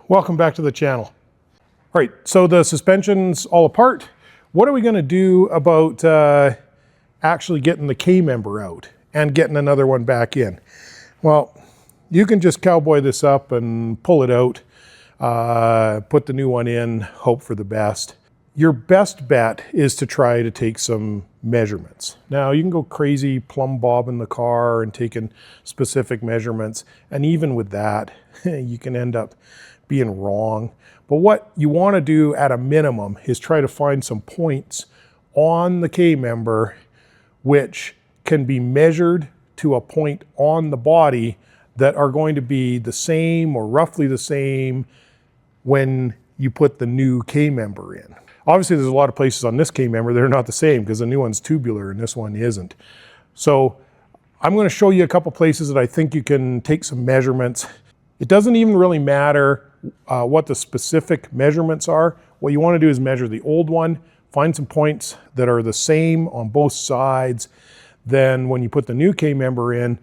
Welcome back to the channel. All right, so the suspension's all apart. What are we gonna do about actually getting the K-member out and getting another one back in? Well, you can just cowboy this up and pull it out, put the new one in, hope for the best. Your best bet is to try to take some measurements. Now, you can go crazy plumb bobbing the car and taking specific measurements, and even with that, you can end up being wrong. But what you want to do at a minimum is try to find some points on the K-member which can be measured to a point on the body that are going to be the same or roughly the same when you put the new K-member in. Obviously, there's a lot of places on this K-member that are not the same because the new one's tubular and this one isn't. So I'm going to show you a couple places that I think you can take some measurements. It doesn't even really matter what the specific measurements are. What you want to do is measure the old one, find some points that are the same on both sides. Then when you put the new K-member in,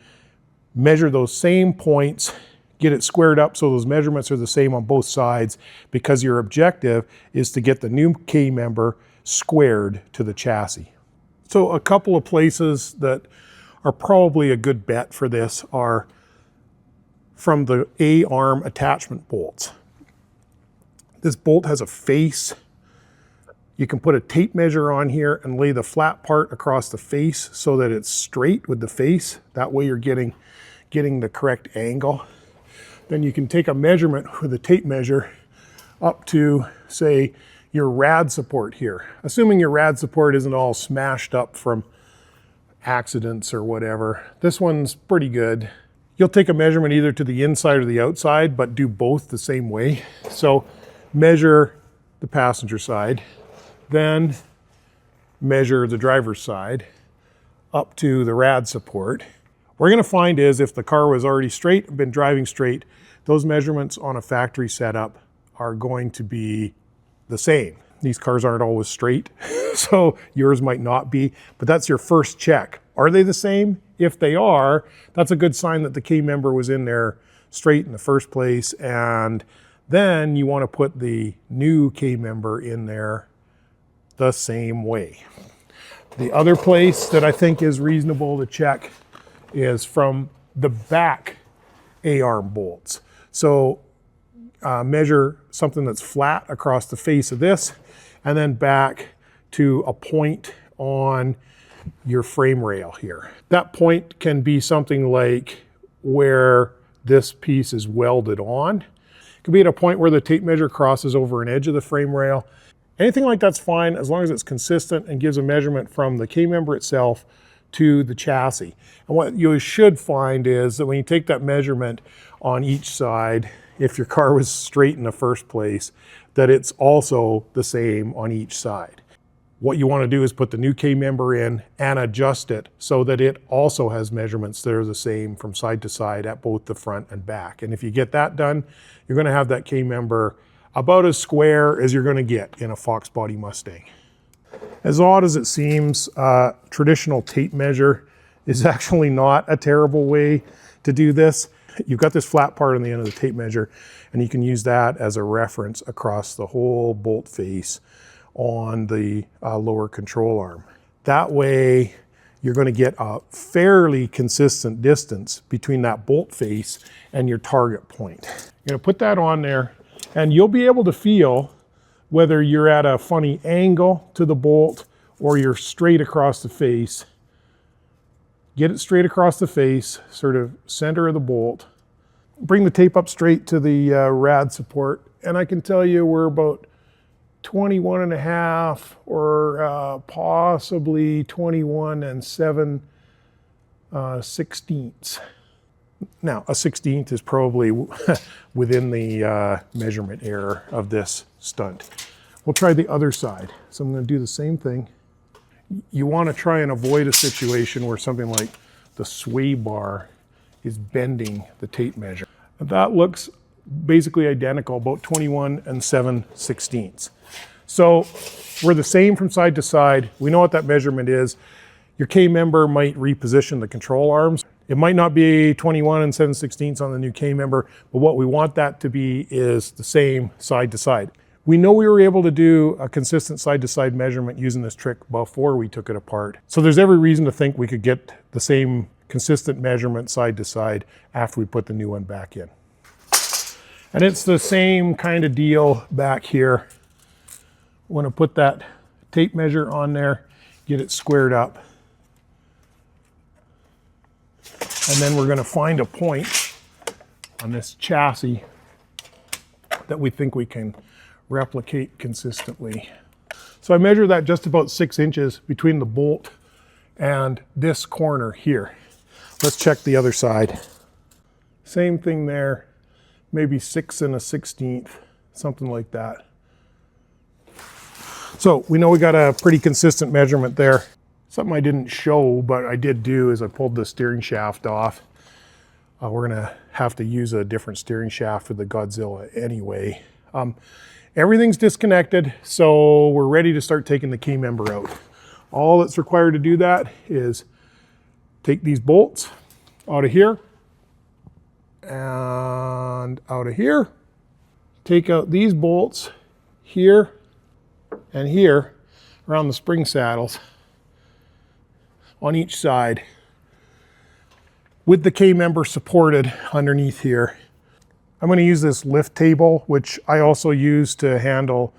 measure those same points, get it squared up so those measurements are the same on both sides, because your objective is to get the new K-member squared to the chassis. So a couple of places that are probably a good bet for this are from the A-arm attachment bolts. This bolt has a face. You can put a tape measure on here and lay the flat part across the face so that it's straight with the face. That way you're getting the correct angle. Then you can take a measurement with a tape measure up to, say, your rad support here. Assuming your rad support isn't all smashed up from accidents or whatever. This one's pretty good. You'll take a measurement either to the inside or the outside, but do both the same way. So measure the passenger side, then measure the driver's side up to the rad support. What we're gonna find is if the car was already straight and been driving straight, those measurements on a factory setup are going to be the same. These cars aren't always straight, so yours might not be, but that's your first check. Are they the same? If they are, that's a good sign that the K-member was in there straight in the first place, and then you want to put the new K-member in there the same way. The other place that I think is reasonable to check is from the back A-arm bolts. So measure something that's flat across the face of this, and then back to a point on your frame rail here. That point can be something like where this piece is welded on. It could be at a point where the tape measure crosses over an edge of the frame rail. Anything like that's fine as long as it's consistent and gives a measurement from the K-member itself to the chassis. And what you should find is that when you take that measurement on each side, if your car was straight in the first place, that it's also the same on each side. What you want to do is put the new K-member in and adjust it so that it also has measurements that are the same from side to side at both the front and back. And if you get that done, you're going to have that K-member about as square as you're going to get in a Foxbody Mustang. As odd as it seems, traditional tape measure is actually not a terrible way to do this. You've got this flat part on the end of the tape measure, and you can use that as a reference across the whole bolt face on the lower control arm. That way, you're going to get a fairly consistent distance between that bolt face and your target point. You're going to put that on there, and you'll be able to feel whether you're at a funny angle to the bolt or you're straight across the face. Get it straight across the face, sort of center of the bolt. Bring the tape up straight to the rad support, and I can tell you we're about 21.5 or possibly 21 7/16. Now, a 16th is probably within the measurement error of this stunt. We'll try the other side. So I'm going to do the same thing. You want to try and avoid a situation where something like the sway bar is bending the tape measure. That looks basically identical, about 21 7/16. So we're the same from side to side. We know what that measurement is. Your K-member might reposition the control arms. It might not be 21 and 7/16 on the new K member, but what we want that to be is the same side to side. We know we were able to do a consistent side to side measurement using this trick before we took it apart. So there's every reason to think we could get the same consistent measurement side to side after we put the new one back in. And it's the same kind of deal back here. I want to put that tape measure on there, get it squared up. And then we're going to find a point on this chassis that we think we can replicate consistently. So I measure that just about 6 inches between the bolt and this corner here. Let's check the other side. Same thing there, maybe 6 1/16, something like that. So we know we got a pretty consistent measurement there. Something I didn't show, but I did do is I pulled the steering shaft off. We're gonna have to use a different steering shaft for the Godzilla anyway. Everything's disconnected, so we're ready to start taking the K member out. All that's required to do that is take these bolts out of here and out of here. Take out these bolts here and here around the spring saddles on each side with the K member supported underneath here. I'm going to use this lift table, which I also use to handle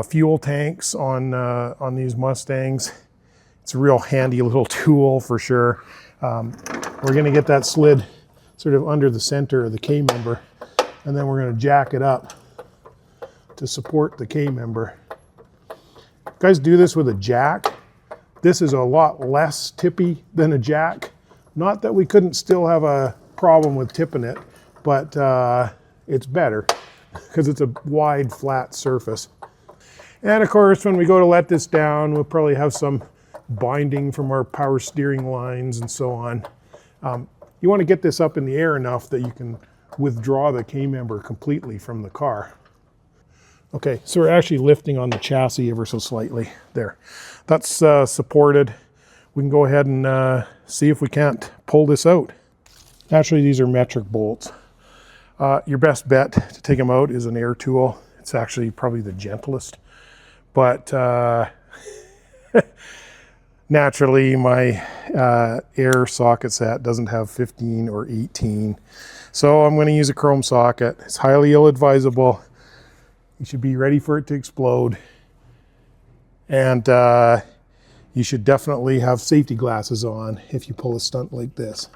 fuel tanks on these Mustangs. It's a real handy little tool for sure. We're going to get that slid sort of under the center of the K member, and then we're going to jack it up to support the K member. Guys do this with a jack. This is a lot less tippy than a jack. Not that we couldn't still have a problem with tipping it, but it's better because it's a wide, flat surface. And of course, when we go to let this down, we'll probably have some binding from our power steering lines and so on. You want to get this up in the air enough that you can withdraw the K member completely from the car. Okay, so we're actually lifting on the chassis ever so slightly there. That's supported. We can go ahead and see if we can't pull this out. Naturally, these are metric bolts. Your best bet to take them out is an air tool. It's actually probably the gentlest, but naturally my air socket set doesn't have 15 or 18. So I'm going to use a chrome socket. It's highly ill-advisable. You should be ready for it to explode. And you should definitely have safety glasses on if you pull a stunt like this.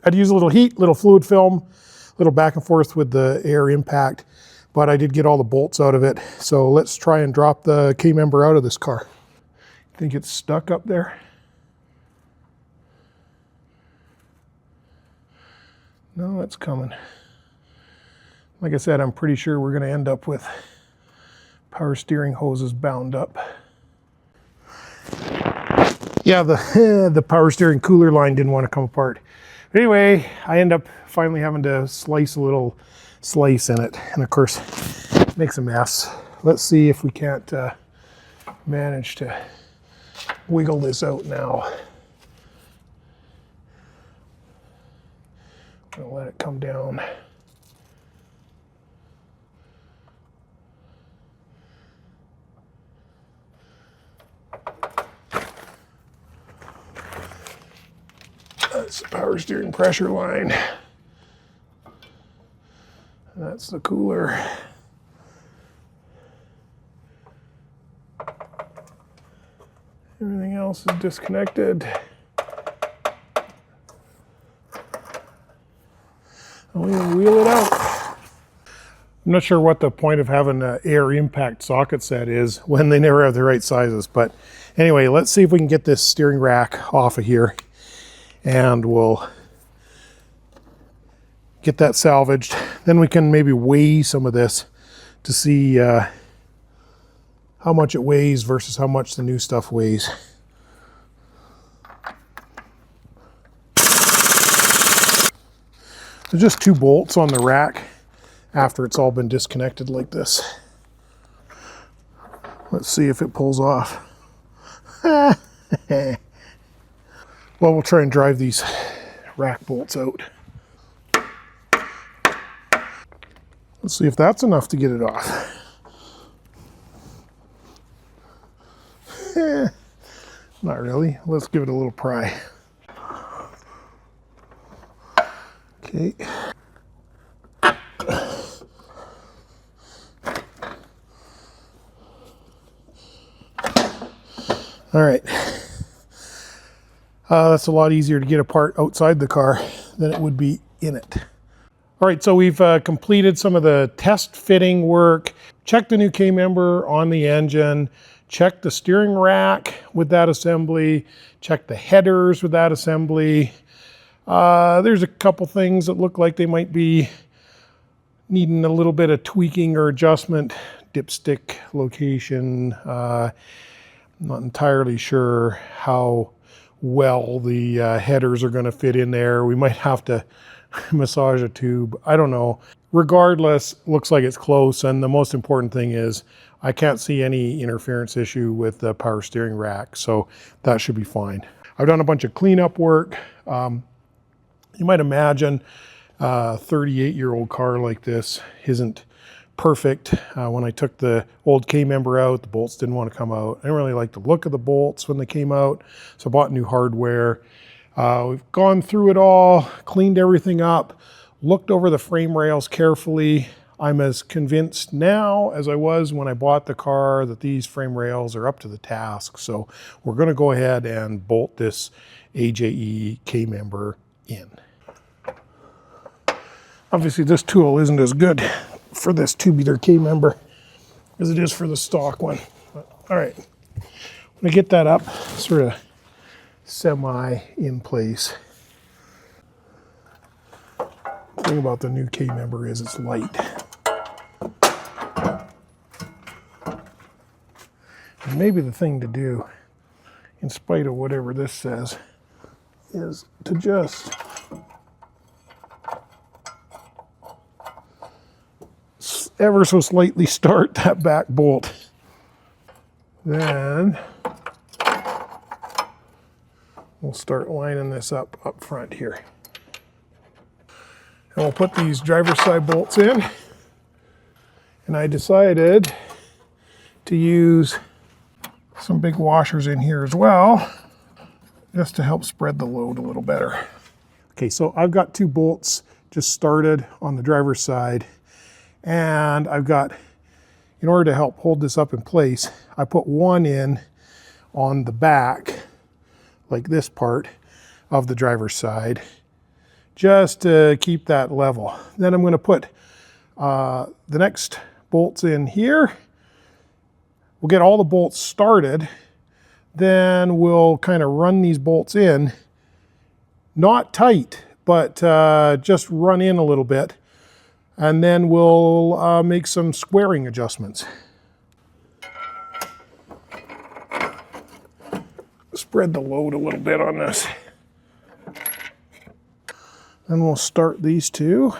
I'd use a little heat, little fluid film, a little back and forth with the air impact, but I did get all the bolts out of it. So let's try and drop the K member out of this car. Think it's stuck up there? No, it's coming. Like I said, I'm pretty sure we're going to end up with power steering hoses bound up. Yeah, the power steering cooler line didn't want to come apart. But anyway, I end up finally having to slice a little slice in it. And of course, it makes a mess. Let's see if we can't manage to wiggle this out now. I'm gonna let it come down. That's the power steering pressure line. That's the cooler. Everything else is disconnected. I'm gonna wheel it out. I'm not sure what the point of having an air impact socket set is when they never have the right sizes, but anyway, let's see if we can get this steering rack off of here and we'll get that salvaged. Then we can maybe weigh some of this to see how much it weighs versus how much the new stuff weighs. There's just 2 bolts on the rack after it's all been disconnected like this. Let's see if it pulls off. Well, we'll try and drive these rack bolts out. Let's see if that's enough to get it off. Not really. Let's give it a little pry. Okay. All right. That's a lot easier to get apart outside the car than it would be in it. All right, so we've completed some of the test fitting work, checked the new K-member on the engine, checked the steering rack with that assembly, checked the headers with that assembly. There's a couple things that look like they might be needing a little bit of tweaking or adjustment. Dipstick location. I'm not entirely sure how well the headers are going to fit in there. We might have to massage a tube. I don't know. Regardless, looks like it's close, and the most important thing is I can't see any interference issue with the power steering rack, so that should be fine. I've done a bunch of cleanup work. You might imagine a 38-year-old car like this isn't perfect. When I took the old K-member out, the bolts didn't want to come out. I didn't really like the look of the bolts when they came out, so I bought new hardware. We've gone through it all, cleaned everything up, looked over the frame rails carefully. I'm as convinced now as I was when I bought the car that these frame rails are up to the task. So we're going to go ahead and bolt this AJE K-member in. Obviously this tool isn't as good for this tubular K-member as it is for the stock one. But, all right, I'm going to get that up sort of semi in place. The thing about the new K-member is it's light. And maybe the thing to do, in spite of whatever this says, is to just ever so slightly start that back bolt. Then we'll start lining this up front here. And we'll put these driver's side bolts in. And I decided to use some big washers in here as well, just to help spread the load a little better. Okay, so I've got two bolts just started on the driver's side. And I've got, in order to help hold this up in place, I put one in on the back, like this part of the driver's side, just to keep that level. Then I'm going to put the next bolts in here. We'll get all the bolts started. Then we'll kind of run these bolts in, not tight, but just run in a little bit. And then we'll make some squaring adjustments. Spread the load a little bit on this. Then we'll start these two.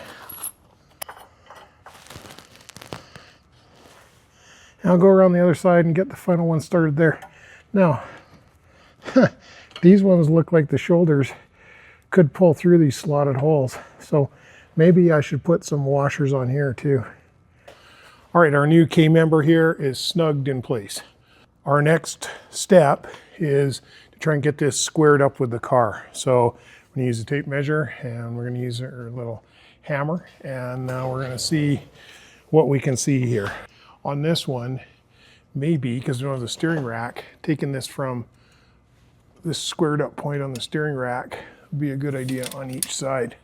And I'll go around the other side and get the final one started there. Now, these ones look like the shoulders could pull through these slotted holes. So maybe I should put some washers on here too. All right, our new K-member here is snugged in place. Our next step is to try and get this squared up with the car. So I'm going to use a tape measure and we're going to use our little hammer, and now we're going to see what we can see here. On this one, maybe, because we don't have the steering rack, taking this from this squared up point on the steering rack would be a good idea on each side.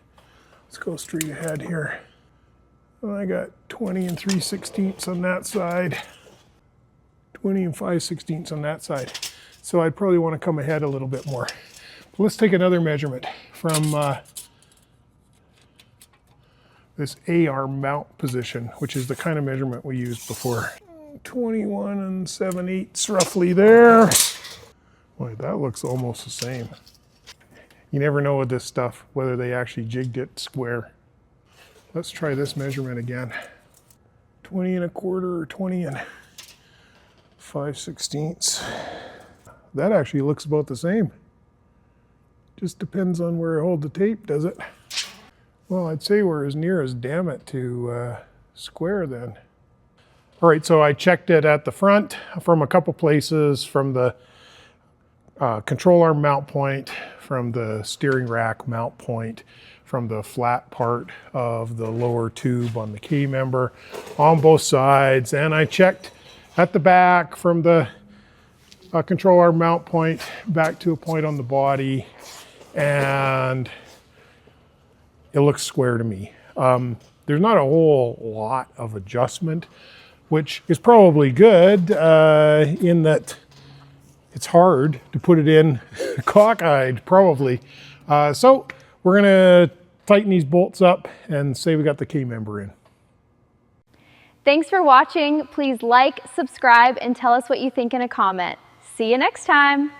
Let's go straight ahead here. Well, I got 20 and 3/16 on that side, 20 and 5/16 on that side. So I'd probably want to come ahead a little bit more. But let's take another measurement from this A-arm mount position, which is the kind of measurement we used before. 21 and 7/8 roughly there. Boy, that looks almost the same. You never know with this stuff whether they actually jigged it square. Let's try this measurement again. 20 and 1/4 or 20 and 5/16. That actually looks about the same. Just depends on where I hold the tape, does it? Well, I'd say we're as near as damn it to square then. All right, so I checked it at the front from a couple places, from the control arm mount point, from the steering rack mount point, from the flat part of the lower tube on the K-member, on both sides. And I checked at the back from the control arm mount point back to a point on the body, and it looks square to me. There's not a whole lot of adjustment, which is probably good in that it's hard to put it in cockeyed, probably. So we're gonna tighten these bolts up and say we got the K-member in. Thanks for watching. Please like, subscribe, and tell us what you think in a comment. See you next time.